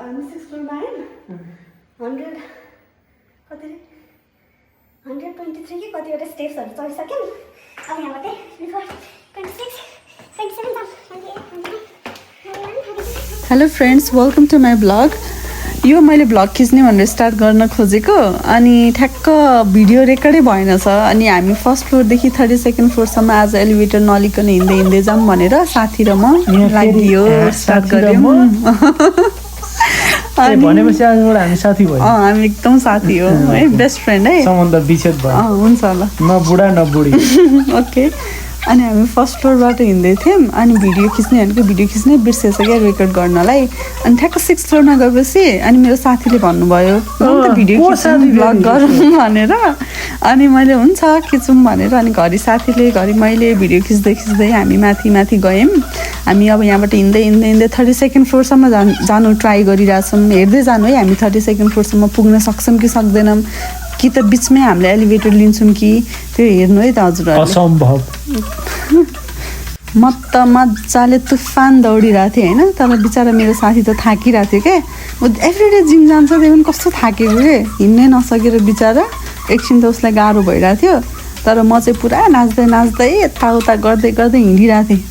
हामी 6 फ्लोरमा आयौँ 100 कति 123 कि कतिवटा स्टेप्सहरू चढिसक्यौँ अब यहाँबाट 26 27 hello friends welcome to my blog यो मैले ब्लग खिच्ने भनेर स्टार्ट गर्न खोजेको अनि ठ्याक्क भिडियो रेकर्डै भएन छ अनि हामी फर्स्ट फ्लोरदेखि 32nd फ्लोरसम्म आज एलिभेटर नलिकन हिँड्दै जाऊँ भनेर साथी र म लागियो स्टार्ट गऱ्यौँ भनेपछि आजबाट हामी साथी भयो हामी एकदम साथी हो है बेस्ट फ्रेन्ड है सम्बन्ध विच्छेद भयो हुन्छ होला न बुढा न बुढी ओके अनि हामी फर्स्ट फ्लोरबाट हिँड्दै थियौँ अनि भिडियो खिच्ने भनेको भिडियो खिच्नै बिर्सेछ क्या रेकर्ड गर्नलाई अनि ठ्याक्क 6th फ्लोरमा गएपछि अनि मेरो साथीले भन्नुभयो भिडियो खिच्नु ब्लग गरौँ भनेर अनि मैले हुन्छ खिचौँ भनेर अनि घरि साथीले घरि मैले भिडियो खिच्दै हामी माथि गयौँ हामी अब यहाँबाट हिँड्दै 32nd फ्लोरसम्म जानु ट्राई गरिरहेछौँ हेर्दै जानु है हामी 32nd फ्लोरसम्म पुग्न सक्छौँ कि सक्दैनौँ कि त बिचमै हामीले एलिभेटर लिन्छौँ कि त्यो हेर्नु है त हजुरहरूले असम्भव म त मजाले तुफान दौडिरहेको थिएँ होइन तर बिचरा मेरो साथी त थाकिरहेको थियो क्या एभ्रिडे जिम जान्छ त्यो पनि कस्तो थाकेको के हिँड्नै नसकेर बिचरा एकछिन त उसलाई गाह्रो भइरहेको थियो तर म चाहिँ पुरा नाच्दै यताउता गर्दै हिँडिरहेको थिएँ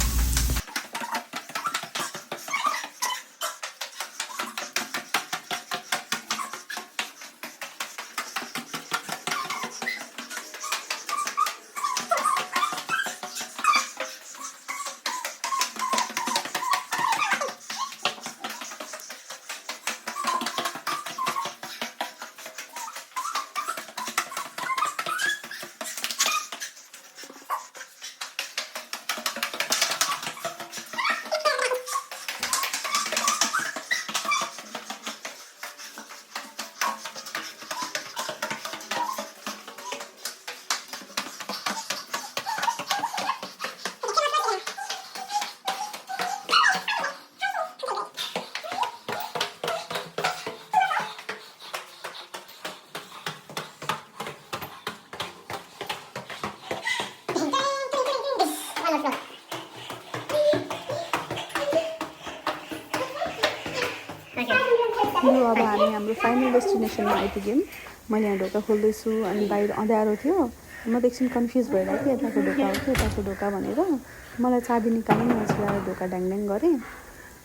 अब हामी हाम्रो फाइनल डेस्टिनेसनमा आइपुग्यौँ मैले यहाँ ढोका खोल्दैछु अनि बाहिर अँध्यारो थियो म त एकछिन कन्फ्युज भइरहेको थिएँ यताको ढोका हो कि यताको ढोका भनेर मलाई चाबी निकाल्नु म छिराएर ढोका ड्याङ गरेँ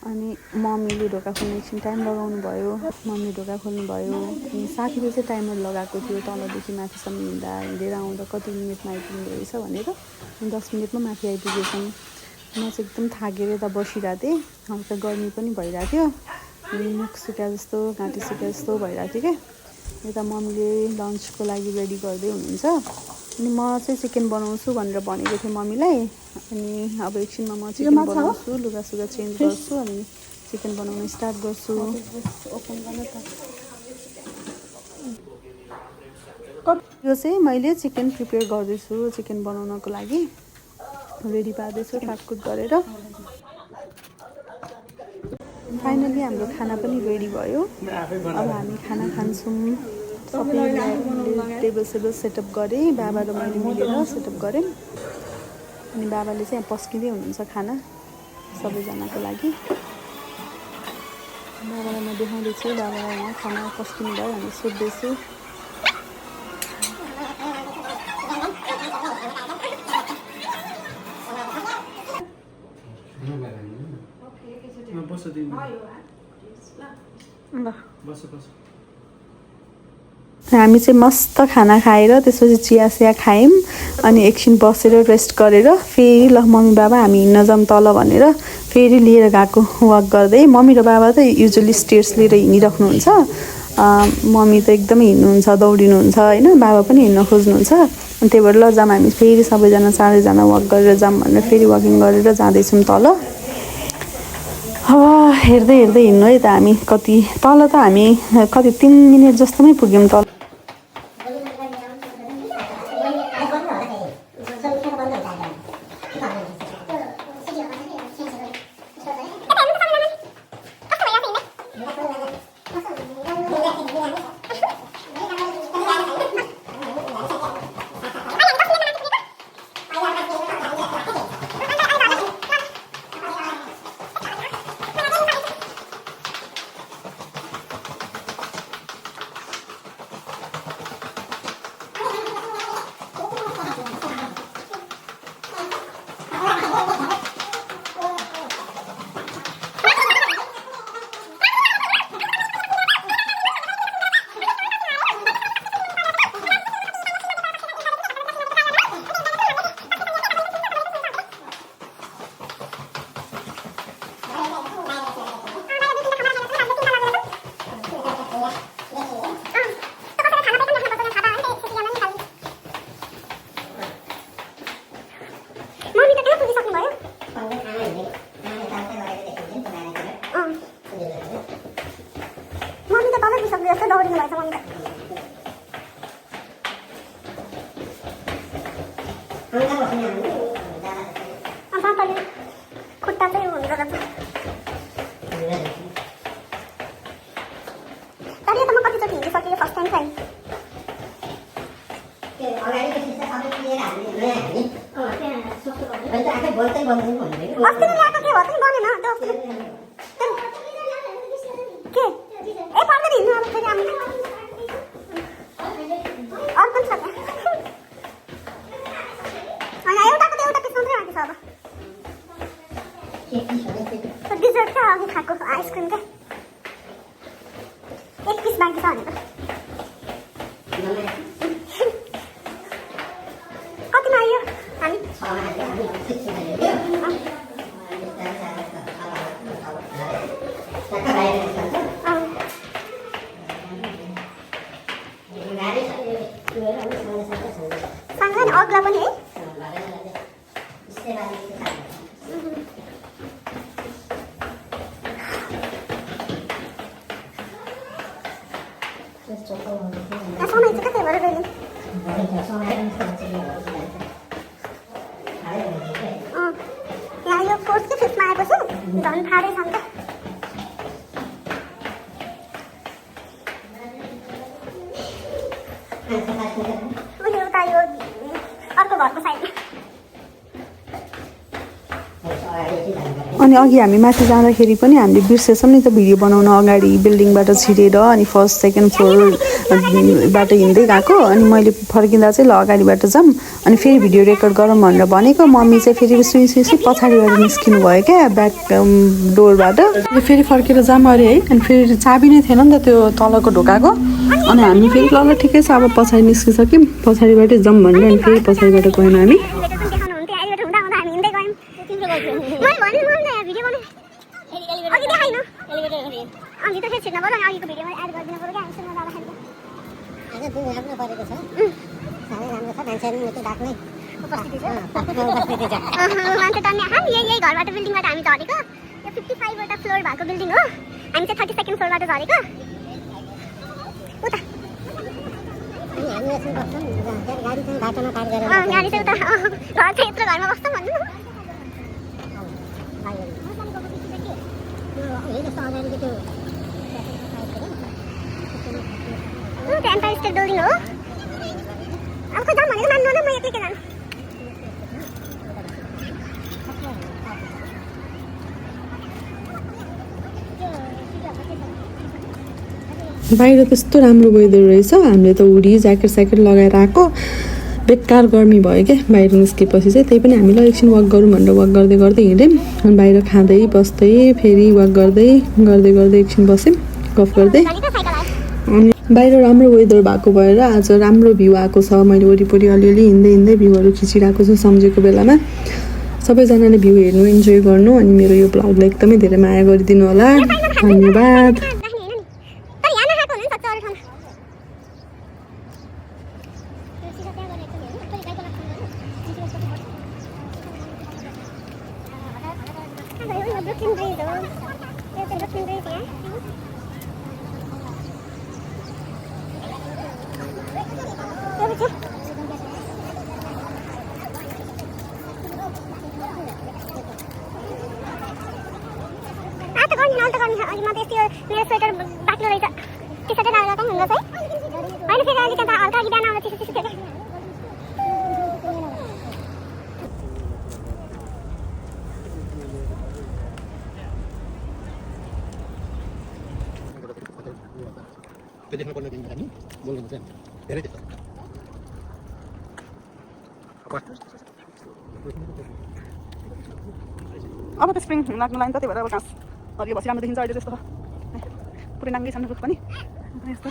अनि मम्मीले ढोका खोल्नु एकछिन टाइम लगाउनु भयो मम्मी ढोका खोल्नुभयो अनि साथीले चाहिँ टाइमर लगाएको थियो तलदेखि माथिसम्म हिँडेर आउँदा कति मिनटमा आइपुग्दो रहेछ भनेर 10 मिनटमा माथि आइपुगेछौँ म चाहिँ एकदम थाकेर यता बसिरहेको थिएँ हल्का गर्मी पनि भइरहेको थियो मुख सुक्या जस्तो घाँटी सुक्या जस्तो भइरहेको थियो क्या यता मम्मीले लन्चको लागि रेडी गर्दै हुनुहुन्छ अनि म चाहिँ चिकन बनाउँछु भनेर भनेको थिएँ मम्मीलाई अनि अब एकछिनमा म चिकन बनाउँछु लुगासुगा चेन्ज गर्छु अनि चिकन बनाउन स्टार्ट गर्छु यो चाहिँ मैले चिकन प्रिपेयर गर्दैछु चिकन बनाउनको लागि रेडी पार्दैछु काटकुट गरेर फाइनली हाम्रो खाना पनि रेडी भयो अब हामी खाना खान्छौँ सबैले टेबल सेटअप गरेँ बाबा र मैले मिलेर सेटअप गरेँ अनि बाबाले चाहिँ यहाँ पस्किँदै हुनुहुन्छ खाना सबैजनाको लागि बाबालाई म देखाउँदैछु बाबालाई यहाँ खाना पस्किनु भयो भनेर सोध्दैछु हामी चाहिँ मस्त खाना खाएर त्यसपछि चिया खायौँ अनि एकछिन बसेर रेस्ट गरेर फेरि ल मम्मी बाबा हामी हिँड्न जाऊँ तल भनेर फेरि लिएर गएको वक गर्दै मम्मी र बाबा त युजली स्टेयर्स लिएर हिँडिराख्नुहुन्छ मम्मी त एकदमै हिँड्नुहुन्छ दौडिनुहुन्छ होइन बाबा पनि हिँड्न खोज्नुहुन्छ अनि त्यही भएर ल जाऊँ हामी फेरि सबैजना 4जना वक गरेर जाऊँ भनेर फेरि वकिङ गरेर जाँदैछौँ तल अब हेर्दै हिँड्नु है त हामी कति तल त हामी कति 3 मिनट जस्तोमै पुग्यौँ तल दौडिनु भएछ मम्मी त पापाले खुट्टा चाहिँ हुन्छ रहेछ तर यो त म कतिचोटि हिँडिसकेँ फर्स्ट टाइम चाहिँ अस्ति नै ल्याएको के हो पनि बनेन त्यो के ए पर्दैन हिँड्नु अब फेरि हामी अर्को छ होइन एउटाको त एउटा पिस मात्रै बाँकी छ अब डिजर्ट क्या अघि खाएको आइसक्रिम क्या एक पिस बाँकी छ भनेको कतिमा आयो हामी सँगै अग्ला पनि है समय चाहिँ कति भएर गइन् यहाँ यो फोर्थ कि फिफ्थमा आएपछि झन् फाडै छ नि त उयो उता यो अर्को घरको साइडमा अनि अघि हामी माथि जाँदाखेरि पनि हामीले बिर्सेछौँ नि त भिडियो बनाउन अगाडि बिल्डिङबाट छिरेर अनि फर्स्ट सेकेन्ड फ्लोरबाट हिँड्दै गएको अनि मैले फर्किँदा चाहिँ ल अगाडिबाट जाऊँ अनि फेरि भिडियो रेकर्ड गरौँ भनेर भनेको मम्मी चाहिँ फेरि सुई पछाडिबाट निस्किनु भयो क्या ब्याक डोरबाट फेरि फर्केर जाऊँ अरे है अनि फेरि चाबी नै थिएन नि त त्यो तलको ढोकाको अनि हामी फेरि ल ठिकै छ अब पछाडि निस्किसक्यौँ पछाडिबाटै जाऊँ भनेर अनि फेरि पछाडिबाट गयौँ हामी अघि त फेरि छिर्नु पर्यो अनि अघिको भिडियोमा एड गरिदिनु पर्यो क्या हामी सुन्नु जाँदाखेरि परेको छ साह्रै राम्रो छ मान्छेहरू मात्रै डाक्नै उपस्थिति छ मान्छे टन्ने हामी यही घरबाट बिल्डिङबाट हामी झरेको यो 55वटा फ्लोर भएको बिल्डिङ हो हामी चाहिँ 32nd फ्लोरबाट झरेको उता हामी यसो बस्छौँ गाडी चाहिँ बाटोमा पार गरेर गाडी चाहिँ उता घर चाहिँ यत्रो घरमा बस्छौँ भन्नु त्यो एम्पायर स्टेट बिल्डिङ हो अब खोइ जाऊँ भनेको मान्नु न म एक्लै के जानु बाहिर त्यस्तो राम्रो वेदर रहेछ हामीले त हुडी ज्याकेट स्याकेट लगाएर आएको बेकार गर्मी भयो क्या बाहिर निस्केपछि चाहिँ त्यही पनि हामीलाई एकछिन वाक गरौँ भनेर वाक गर्दै गर्दै हिँड्यौँ अनि बाहिर खाँदै बस्दै फेरि वाक गर्दै गर्दै गर्दै एकछिन बस्यौँ गफ गर्दै अनि बाहिर राम्रो वेदर भएको भएर आज राम्रो भ्यू आएको छ मैले वरिपरि अलिअलि हिँड्दै भ्यूहरू खिचिरहेको छु सम्झेको बेलामा सबैजनाले भ्यू हेर्नु इन्जोय गर्नु अनि मेरो यो ब्लगलाई एकदमै धेरै माया गरिदिनु होला धन्यवाद मेरो स्वेटर बाक्लो रहेछ टी सर्टै लगाएर पनि हुँदछ है होइन फेरि अहिले त्यहाँ हल्का बिहान आउँदा चिसो फेरि अब त स्प्रिङ लाग्नु लाइन त त्यही भएर अब घाँस हरियो बसी राम्रो देखिन्छ अहिले त्यस्तो पुरै नाङ्गै छन् रुख पनि यस्तो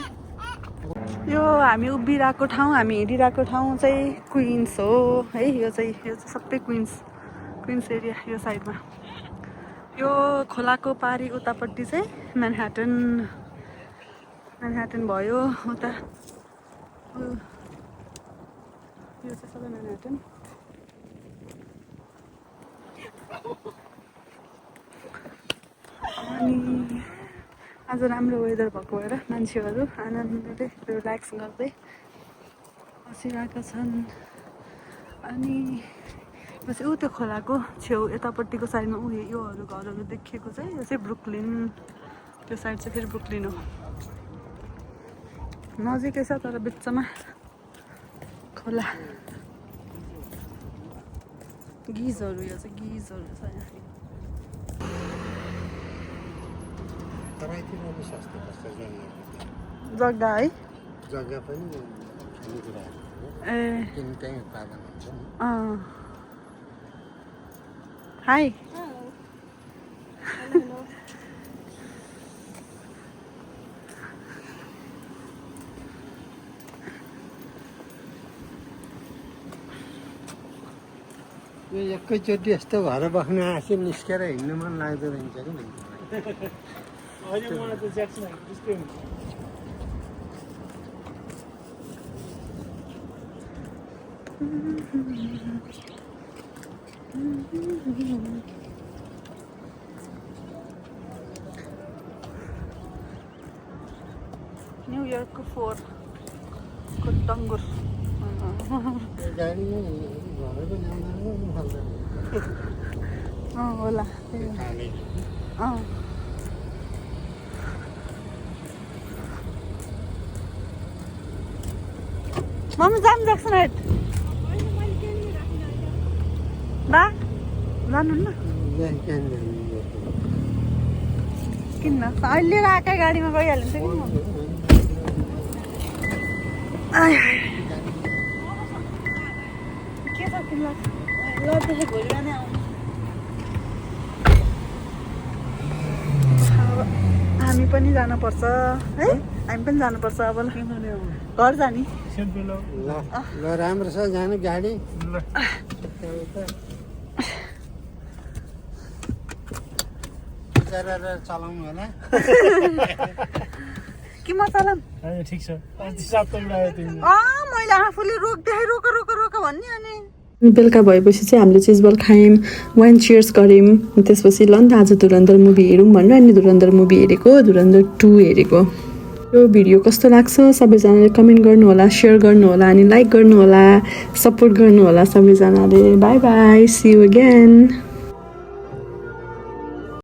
यो हामी उभिरहेको ठाउँ हामी हिँडिरहेको ठाउँ चाहिँ क्विन्स हो है यो चाहिँ सबै क्विन्स एरिया यो साइडमा यो खोलाको पारी उतापट्टि चाहिँ म्यानह्याटन भयो उता यो चाहिँ सबै म्यानह्याटन अनि आज राम्रो वेदर भएको भएर मान्छेहरू आनन्दले रिल्याक्स गर्दै बसिरहेका छन्। अनि पछि ऊ त्यो खोलाको छेउ यतापट्टिको साइडमा योहरू घरहरू देखिएको चाहिँ यो चाहिँ ब्रुकलिन, त्यो साइड चाहिँ फेरि ब्रुकलिन हो। नजिकै छ तर बिचमा खोला। गिजहरू यो चाहिँ गिजहरू छ यहाँ। जग्गा है जग्गा पनि खानेकुराहरू ए त्यहीँ उत्पादन हुन्छ नि। हाई यो एकैचोटि यस्तो भएर बस्नु आएपछि निस्केर हिँड्नु मन लाग्दो रहन्छ कि अहिले मलाई त ज्याक्सन त्यस्तै हुन्छ। न्यु इयरको 4 को डङ्गुर गाडी घरको ल्याउँदैन फाल्दैन होला मम्मी जाऊँ जैक्सन हाइट बा जानुहुन्न किन्न अहिले लिएर आएकै गाडीमा गइहाल्नु थियो कि म के छ किन्न ल त्यसै भोलि बिहानै आउनु। हामी पनि जानुपर्छ है, हामी पनि जानुपर्छ अब घर जाने। ल राम्रो छ जानु गाडी चलाउनु होला कि म चलाऊँ? ठिक छ मैले आफूले रोक्दै रोक रोक रोक भन्ने अनि बेलुका भएपछि चाहिँ हामीले चिजबल खायौँ, वाइन चियर्स गऱ्यौँ। त्यसपछि ल नि त आज धुरन्धर मुभी हेरौँ भनेर अनि धुरन्धर मुभी हेरेको, धुरन्धर 2 हेरेको। यो भिडियो कस्तो लाग्छ सबैजनाले कमेन्ट गर्नुहोला, सेयर गर्नुहोला अनि लाइक गर्नुहोला, सपोर्ट गर्नुहोला सबैजनाले। Bye bye, see you again.